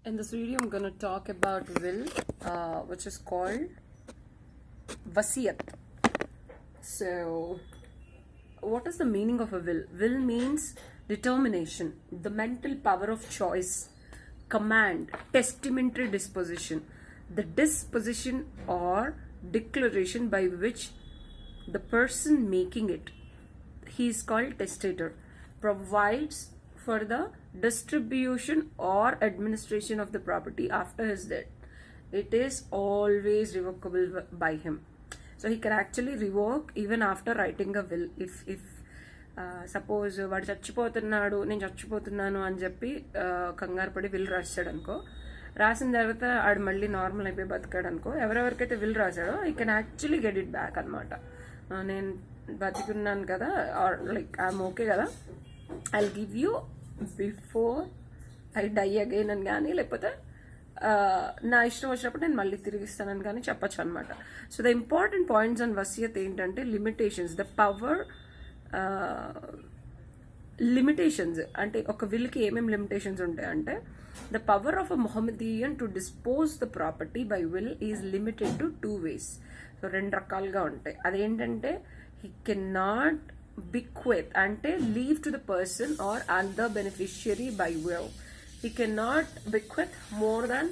In this video, I'm going to talk about will, which is called Vasiyyath. So, what is the meaning of a will? Will means determination, the mental power of choice, command, testamentary disposition, the disposition or declaration by which the person making it, he is called testator, provides for the distribution or administration of the property after his death. It is always revocable by him. So he can actually revoke even after writing a will. If suppose వాడు చచ్చిపోతున్నాడు, నేను చచ్చిపోతున్నాను అని చెప్పి కంగారు పడి will రాశాడు అనుకో, రాసిన తర్వాత ఆడు మళ్ళీ నార్మల్ అయిపోయి బతికాడు అనుకో, ఎవరెవరికైతే విల్ రాశాడో ఈ can actually get it back అనమాట. నేను బతికున్నాను కదా, ఆర్ లైక్ ఐఎమ్ ఓకే కదా, I will give you before I die again అని కానీ, లేకపోతే నా ఇష్టం వచ్చినప్పుడు నేను మళ్ళీ తిరిగిస్తానని కానీ చెప్పచ్చు అనమాట. So the important points and వసియత్ ఏంటంటే లిమిటేషన్స్, ద పవర్ లిమిటేషన్స్. అంటే ఒక విల్కి ఏమేమి లిమిటేషన్స్ ఉంటాయంటే, the power of a Mohammedan to dispose the property by will is limited to 2 ways. So 2 రకాలుగా ఉంటాయి. అదేంటంటే హీ కెన్ నాట్ bequeath అంటే leave to the person or other beneficiary by will. He cannot bequeath more than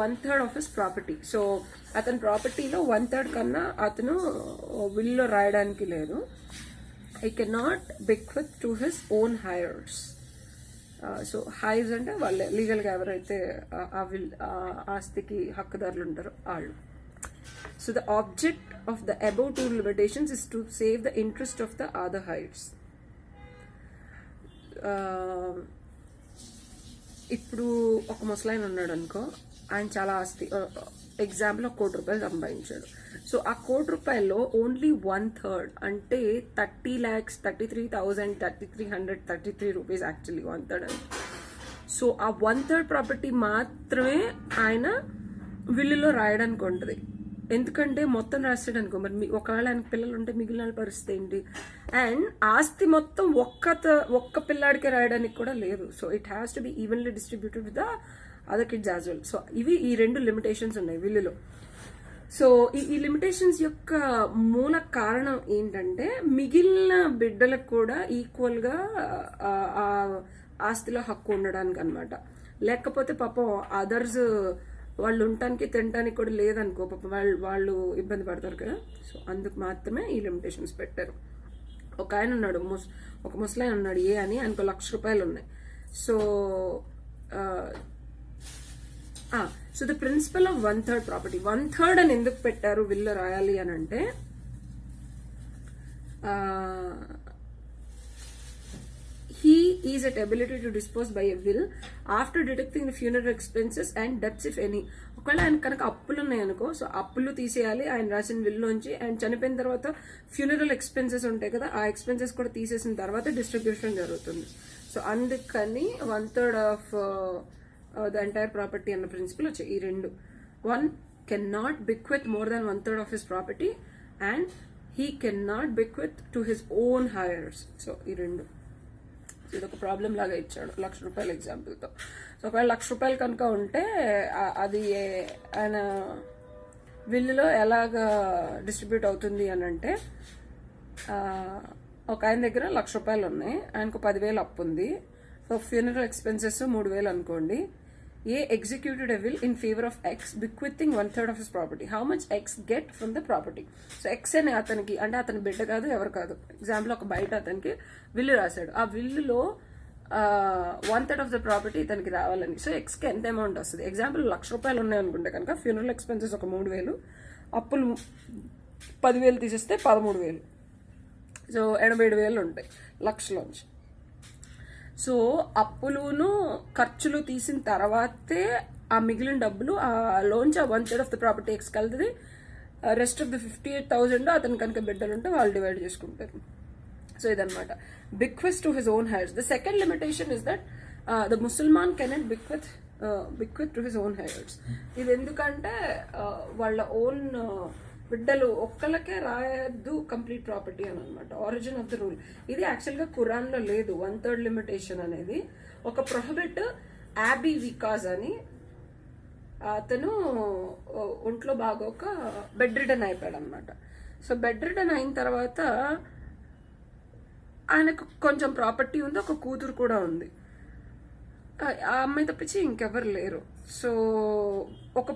1/3 of his property. So అతని ప్రాపర్టీలో 1/3 కన్నా అతను willow రాయడానికి లేదు. He cannot bequeath to his own heirs. So heirs అంటే వాళ్ళే లీగల్గా ఎవరైతే ఆ విల్ ఆస్తికి హక్కుదారులు ఉంటారో వాళ్ళు. So the object of the above 2 limitations is to save the interest of the other heirs. ఇప్పుడు ఒక ముసలాయన ఉన్నాడు అనుకో, ఆయన చాలా ఆస్తి, ఎగ్జాంపుల్ 1 కోటి రూపాయలు సంపాదించాడు. సో ఆ 1 కోటి రూపాయల్లో ఓన్లీ 1/3 అంటే 30 lakhs 33,333 రూపీస్, యాక్చువల్లీ 1/3 అంటే. సో ఆ 1/3 ప్రాపర్టీ మాత్రమే ఆయన విల్లులో రాయడానికి ఉంటుంది. ఎందుకంటే మొత్తం రాసాడు అనుకో, మరి ఒకవేళ ఆయనకు పిల్లలు ఉంటే మిగిలిన పరిస్థితి ఏంటి? అండ్ ఆస్తి మొత్తం ఒక్క పిల్లాడికే రాయడానికి కూడా లేదు. So it has to B evenly distributed with the other kids as well. So ఇవి ఈ 2 లిమిటేషన్స్ ఉన్నాయి విల్లులో. సో ఈ లిమిటేషన్స్ యొక్క మూల కారణం ఏంటంటే, మిగిలిన బిడ్డలకు కూడా ఈక్వల్గా ఆస్తిలో హక్కు ఉండడానికి అనమాట. లేకపోతే పాపం అదర్స్ వాళ్ళు ఉండటానికి తినడానికి కూడా లేదనుకో, పాపం వాళ్ళు ఇబ్బంది పడతారు కదా. సో అందుకు మాత్రమే ఈ లిమిటేషన్స్ పెట్టారు. ఒక ఆయన ఉన్నాడు, ఒక ముసలాయన ఉన్నాడు ఏ అని, ఆయనకు 1,00,000 రూపాయలు ఉన్నాయి. So so the principal of 1/3 property, 1/3 అని ఎందుకు పెట్టారు విల్లో రాయాలి అని అంటే, he is at ability to dispose by a will after deducting the funeral expenses and debts if any. ఒకవేళ ఆయన కనుక అప్పులు ఉన్నాయనుకో, సో అప్పులు తీసేయాలి ఆయన రాసిన విల్లోంచి. అండ్ చనిపోయిన తర్వాత ఫ్యూనరల్ ఎక్స్పెన్సెస్ ఉంటాయి కదా, ఆ ఎక్స్పెన్సెస్ కూడా తీసేసిన తర్వాత డిస్ట్రిబ్యూషన్ జరుగుతుంది. సో అందుకని 1/3 ఆఫ్ ద ఎంటైర్ ప్రాపర్టీ అన్న ప్రిన్సిపల్ వచ్చాయి ఈ 2. 1 can not bequeath more than 1/3 of his property and he can not bequeath to his own heirs. So ఈ 2 ఇది ఒక ప్రాబ్లం లాగా ఇచ్చాడు 1,00,000 రూపాయల ఎగ్జాంపుల్తో. సో ఒకవేళ 1,00,000 రూపాయలు కనుక ఉంటే అది ఆయన విల్లులో ఎలాగా డిస్ట్రిబ్యూట్ అవుతుంది అని అంటే, ఒక ఆయన దగ్గర 1,00,000 రూపాయలు ఉన్నాయి, ఆయనకు 10,000 అప్పు ఉంది. సో ఫ్యూనరల్ ఎక్స్పెన్సెస్ 3,000 అనుకోండి. A executed a will in favour of X బిక్విత్తింగ్ 1/3 of his property. How much X get from the property. So X అనే అతనికి, అంటే అతని బిడ్డ కాదు, ఎవరు కాదు, ఎగ్జాంపుల్ ఒక బయట అతనికి విల్లు రాశాడు, ఆ విల్లులో 1/3 ఆఫ్ ద ప్రాపర్టీ ఇతనికి రావాలని. సో ఎక్స్కి ఎంత అమౌంట్ వస్తుంది? ఎగ్జాంపుల్ 1,00,000 రూపాయలు ఉన్నాయి అనుకుంటే కనుక ఫ్యూనరల్ ఎక్స్పెన్సెస్ ఒక 3,000, అప్పులు 10,000 తీసేస్తే 13,000. సో 87,000 ఉంటాయి 1,00,000లోంచి. సో అప్పులును ఖర్చులు తీసిన తర్వాతే ఆ మిగిలిన డబ్బులు ఆ లోంచి ఆ 1/3 ఆఫ్ ద ప్రాపర్టీ ఎక్స్ కలుతుంది. రెస్ట్ ఆఫ్ ద 58,000 అతని కనుక బిడ్డలు ఉంటే వాళ్ళు డివైడ్ చేసుకుంటారు. సో ఇదనమాట bequest to his own heirs. The second limitation is that the ముసల్మాన్ cannot bequeath to his own heirs. ఇది ఎందుకంటే వాళ్ళ ఓన్ బిడ్డలు ఒక్కళ్ళకే రాయద్దు కంప్లీట్ ప్రాపర్టీ అని అనమాట, ఆరిజిన్ ఆఫ్ ద రూల్. ఇది యాక్చువల్గా ఖురాన్లో లేదు 1/3 లిమిటేషన్ అనేది. ఒక ప్రొహిబిట్ యాబీ వికాజ్ అని అతను ఒంట్లో బాగోక బెడ్ రిడన్ అయిపోయాడు అనమాట. సో బెడ్ రిడన్ అయిన తర్వాత ఆయనకు కొంచెం ప్రాపర్టీ ఉంది, ఒక కూతురు కూడా ఉంది. ఆ అమ్మాయి తప్పించి ఇంకెవరు లేరు. సో ఒక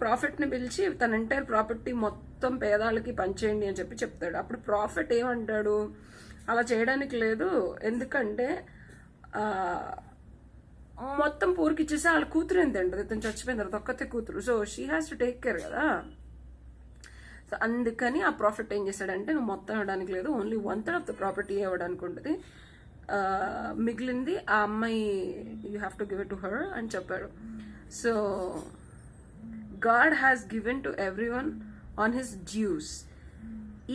ప్రాఫిట్ని పిలిచి తన ఎంటైర్ ప్రాపర్టీ మొత్తం పేదాలకి పంచేయండి అని చెప్తాడు. అప్పుడు ప్రాఫిట్ ఏమంటాడు, అలా చేయడానికి లేదు, ఎందుకంటే మొత్తం పూర్కి ఇచ్చేసి వాళ్ళ కూతురు ఎంత అంటది, ఇతను చచ్చిపోయిన తర్వాత ఒక్కతే కూతురు. So she has to take care కదా. సో అందుకని ఆ ప్రాఫిట్ ఏం చేశాడంటే, నువ్వు మొత్తం ఇవ్వడానికి లేదు, ఓన్లీ 1/3 ఆఫ్ ద ప్రాపర్టీ ఇవ్వడానికి ఉంటుంది, మిగిలింది ఆ అమ్మాయి you have to give it to her అని చెప్పాడు. So god has given to everyone on his dues.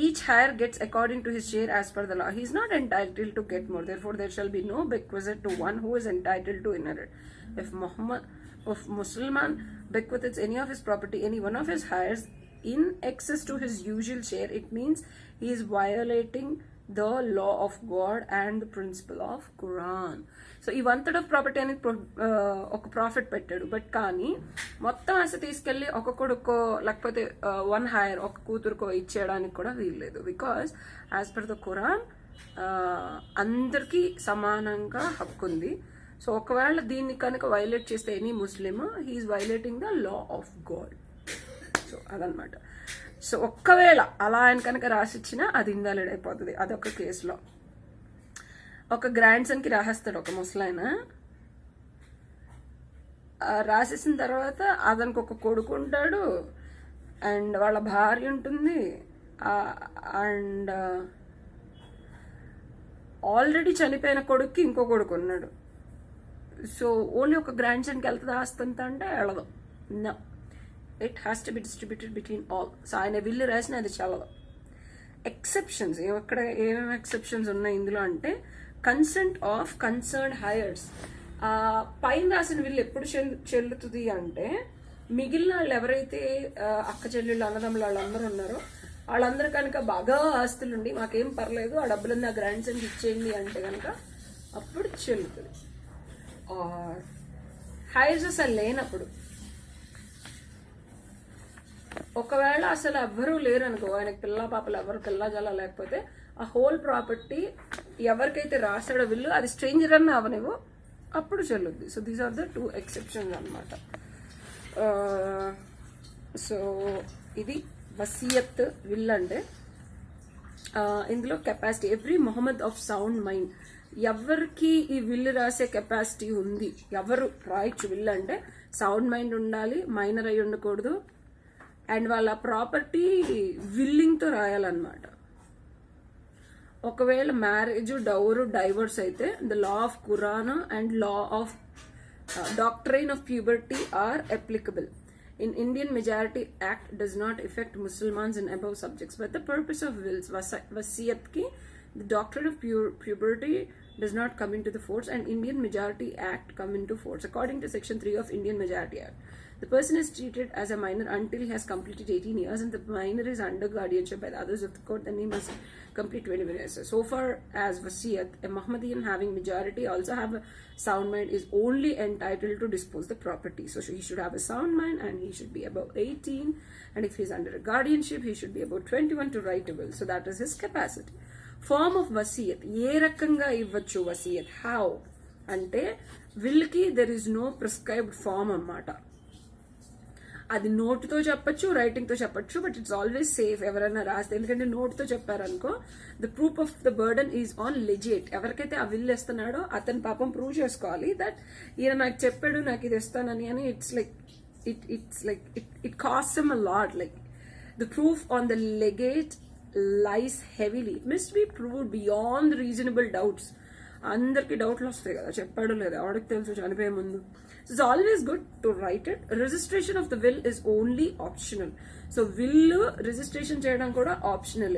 Each heir gets according to his share as per the law. He is not entitled to get more. Therefore, there shall be no bequeath to one who is entitled to inherit. If Musliman bequeaths any of his property, any one of his heirs, in excess to his usual share, it means he is violating the law of God and the principle of Quran. So ఈ 1/3 of property అనేది ఒక profit పెట్టాడు. But కానీ మొత్తం ఆశ తీసుకెళ్లి ఒక కొడుకో లేకపోతే 1 హైర్ ఒక కూతురుకో ఇచ్చేయడానికి కూడా వీల్లేదు. Because as per the Quran అందరికీ సమానంగా హక్కు ఉంది. సో ఒకవేళ దీన్ని కనుక వైలేట్ చేస్తే any Muslim, he's violating the law of god. So అదనమాట. సో ఒక్కవేళ అలా ఆయన కనుక రాసిచ్చినా అది ఇన్వాలిడ్ అయిపోతుంది. అదొక కేసులో ఒక గ్రాండ్ సన్కి రాసేస్తాడు ఒక ముసలాయన. రాసేసిన తర్వాత అతనికి ఒక కొడుకు ఉంటాడు అండ్ వాళ్ళ భార్య ఉంటుంది అండ్ ఆల్రెడీ చనిపోయిన కొడుక్కి ఇంకో కొడుకు ఉన్నాడు. సో ఓన్లీ ఒక గ్రాండ్ సన్కి వెళ్తుంది ఆస్తంత అంటే వెళ్ళదు. No, it has to be distributed between all. So ఆయన విల్లు రాసిన అది చల్లదు. ఎక్సెప్షన్స్ ఎక్కడ ఏమేమి ఎక్సెప్షన్స్ ఉన్నాయి ఇందులో అంటే, కన్సెంట్ ఆఫ్ కన్సర్న్ హైయర్స్. పైన రాసిన విల్లు ఎప్పుడు చెల్లుతుంది అంటే, మిగిలిన వాళ్ళు ఎవరైతే అక్క చెల్లెళ్ళు అన్నదమ్ములు వాళ్ళందరూ ఉన్నారో వాళ్ళందరూ కనుక బాగా ఆస్తులుండి మాకేం పర్లేదు ఆ డబ్బులన్నీ ఆ గ్రాండ్ సన్కి ఇచ్చేయండి అంటే కనుక అప్పుడు చెల్లుతుంది. హైయర్స్ అసలు లేనప్పుడు, ఒకవేళ అసలు ఎవ్వరూ లేరు అనుకో, ఆయనకి పిల్ల పాపలు ఎవరు పిల్ల జల లేకపోతే ఆ హోల్ ప్రాపర్టీ ఎవరికైతే రాసాడో విల్లు అది స్ట్రేంజర్ అన్న అవనివో అప్పుడు చెల్లుద్ది. So these are the 2 exceptions అనమాట. సో ఇది వసియత్ విల్ అంటే. ఇందులో capacity, every Mohammad of sound mind, ఎవరికి ఈ విల్లు రాసే కెపాసిటీ ఉంది, ఎవరు రాయొచ్చు విల్లు అంటే సౌండ్ మైండ్ ఉండాలి, మైనర్ అయి ఉండకూడదు, అండ్ వాళ్ళ ప్రాపర్టీ విల్లింగ్తో రాయాలన్నమాట. ఒకవేళ మ్యారేజ్ డౌరు డైవర్స్ అయితే the law of Quran and law of doctrine of puberty are applicable. In Indian Majority Act does not affect Muslims in above subjects, but the purpose of wills, Vasiyyath ki, the doctrine of puberty does not come into the force, and Indian Majority Act come into force. According to Section 3 of Indian Majority Act, the person is treated as a minor until he has completed 18 years, and the minor is under guardianship by the others of the court, then he must complete 21 years. So far as Vasiyyath, a Muhammadan having majority also have a sound mind is only entitled to dispose the property. So he should have a sound mind and he should be above 18, and if he is under a guardianship he should be about 21 to write a will. So that is his capacity. Form of Vasiyyath, ఏ రకంగా ఇవ్వచ్చు వసియత్, how అంటే విల్కి there is no prescribed form అన్నమాట. అది నోటుతో చెప్పచ్చు, రైటింగ్తో చెప్పచ్చు, బట్ ఇట్స్ ఆల్వేస్ సేఫ్ ఎవరైనా రాస్తే. ఎందుకంటే నోటుతో చెప్పారనుకో the proof of the burden is on legatee. ఎవరికైతే ఆ విల్ ఇస్తున్నాడో అతను పాపం ప్రూవ్ చేసుకోవాలి దట్ ఈయన నాకు చెప్పాడు నాకు ఇది ఇస్తానని అని. It cost him a lot. Like the proof on the legate lies heavily. It must be proved beyond reasonable doubts. అందరికి డౌట్లు వస్తాయి కదా, చెప్పాడు లేదా ఆవిడకి తెలుసు చనిపోయే ముందు. So it's always good to write it. Registration of the will is only optional. So will registration చేయడం కూడా optional.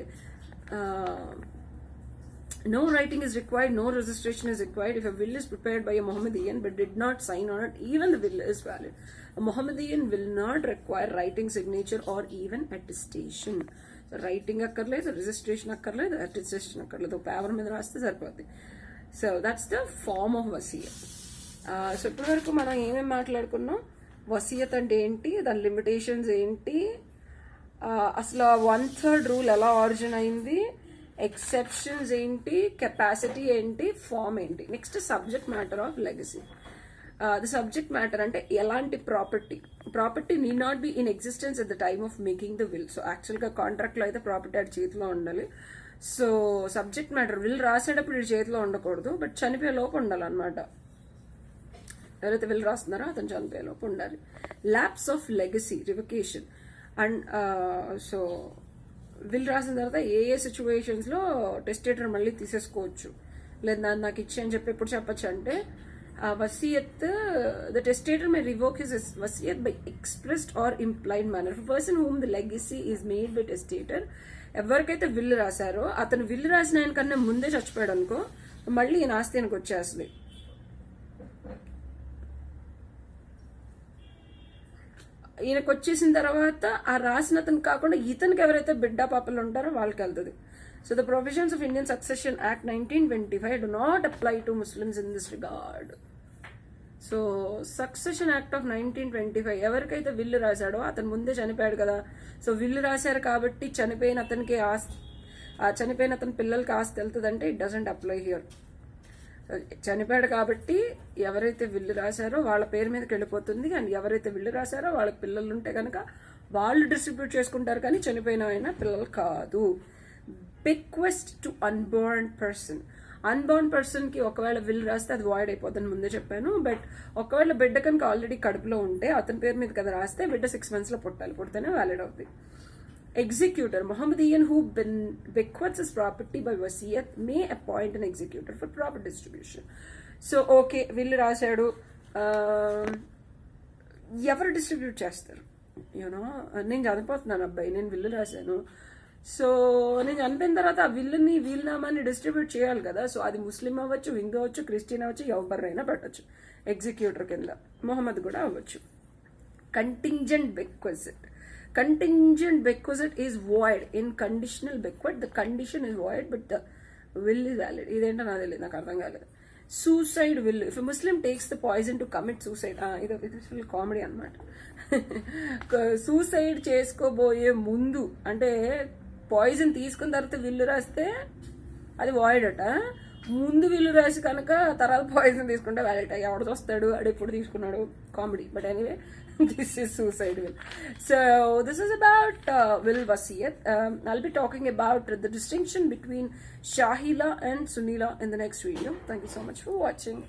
No writing is required, no registration is required. If a will is prepared by a Mohammedan but did not sign on it, even the will is valid. A Mohammedan will not require writing, signature or even attestation. So writing akkarledu, registration akkarledu, attestation akkarledu. Paper మీద రాస్తే సరిపోతుంది. So that's the form of wasiyah. So ఇప్పటి వరకు మనం ఏమేమి మాట్లాడుకున్నాం, వసియత్ అంటే ఏంటి, దాని లిమిటేషన్స్ ఏంటి, అసలు 1/3 రూల్ ఎలా ఆరిజిన్ అయింది, ఎక్సెప్షన్స్ ఏంటి, కెపాసిటీ ఏంటి, ఫామ్ ఏంటి. Next subject matter of legacy. The subject matter అంటే ఎలాంటి property need not be in existence at the time of making the will. So యాక్చువల్గా కాంట్రాక్ట్లో అయితే ప్రాపర్టీ అది చేతిలో ఉండాలి. సో సబ్జెక్ట్ మ్యాటర్, విల్ రాసేటప్పుడు ఇది చేతిలో ఉండకూడదు, బట్ చనిపోయే లోపు ఉండాలన్నమాట. ఎవరైతే విల్ రాస్తున్నారో అతను చనిపోయే లోపు ఉండాలి. Lapse of legacy, revocation. And so will రాసిన తర్వాత ఏ సిచ్యువేషన్స్లో టెస్టేటర్ మళ్ళీ తీసేసుకోవచ్చు, లేదా నాకు ఇచ్చి అని చెప్పి ఎప్పుడు చెప్పచ్చు అంటే, వసియత్, the testator may revoke his వసియత్ by expressed or implied manner. Person whom the legacy is made by testator. ఎవరికైతే విల్ రాశారో అతను విల్ రాసిన ఆయన కన్నా ముందే చచ్చిపోయాడు అనుకో, మళ్ళీ ఈయన ఆస్తి ఆయనకు వచ్చేస్తుంది. ఈయనకు వచ్చేసిన తర్వాత ఆ రాసిన అతను కాకుండా ఇతనికి ఎవరైతే బిడ్డ పాపలు ఉంటారో వాళ్ళకి వెళ్తుంది. So the provisions of Indian succession act 1925 do not apply to Muslims in this regard. So succession act of 1925 ఎవరికైతే విల్లు రాశాడో అతను ముందే చనిపోయాడు కదా, సో విల్లు రాశారు కాబట్టి చనిపోయిన అతనికి ఆస్తి, చనిపోయిన అతని పిల్లలకి ఆస్తి వెళ్తుందంటే ఇట్ డజంట్ అప్లై హియర్. చనిపోయాడు కాబట్టి ఎవరైతే విల్లు రాశారో వాళ్ళ పేరు మీదకి వెళ్ళిపోతుంది, అండ్ ఎవరైతే విల్లు రాశారో వాళ్ళకి పిల్లలు ఉంటే కనుక వాళ్ళు డిస్ట్రిబ్యూట్ చేసుకుంటారు, కానీ చనిపోయిన అయినా పిల్లలు కాదు. బెక్వెస్ట్ టు అన్బోర్న్ పర్సన్. అన్బోర్న్ పర్సన్కి ఒకవేళ విల్ రాస్తే అది వాయిడ్ అయిపోతుందని ముందే చెప్పాను, బట్ ఒకవేళ బిడ్డ కనుక ఆల్రెడీ కడుపులో ఉంటే అతని పేరు మీద కదా రాస్తే బిడ్డ 6 months పుట్టాలి, పుడితేనే వ్యాలిడ్ అవుతుంది. Executor. Mohammedan who bequeaths his property by Vasiyyath may appoint an executor for proper distribution. So, okay, will రాశాడు, ఎవరు డిస్ట్రిబ్యూట్ చేస్తారు? యూనో నేను చనిపోతున్నాను అబ్బాయి, నేను విల్లు రాశాను, సో నేను చనిపోయిన తర్వాత ఆ విల్లుని వీలునామాని డిస్ట్రిబ్యూట్ చేయాలి కదా. సో అది ముస్లిం అవ్వచ్చు, హిందూ అవ్వచ్చు, క్రిస్టియన్ అవ్వచ్చు, ఎవరినైనా పెట్టచ్చు ఎగ్జిక్యూటర్ కింద. మొహమ్మద్ కూడా అవ్వచ్చు. Contingent bequest. Contingent bequest is void. In conditional bequest, the condition is void, but the will is valid. ఇదేంటో నాకు తెలియదు, నాకు అర్థం కాలేదు. Suicide will. If a Muslim takes the poison to commit suicide, ఇది ఫుల్ కామెడీ అనమాట. Suicide చేసుకోబోయే ముందు అంటే పాయిజన్ తీసుకున్న తర్వాత విల్లు రాస్తే అది వాయిడ్ అట, ముందు విల్లు రాసి కనుక తర్వాత పాయిజన్ తీసుకుంటే వ్యాలిడ్. ఎవడు చూస్తాడు అడు ఎప్పుడు తీసుకున్నాడు, comedy. But anyway, this is suicide will. So this is about will Vasiyyath. I'll be talking about the distinction between Shahila and Sunila in the next video. Thank you so much for watching.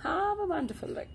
Have a wonderful day.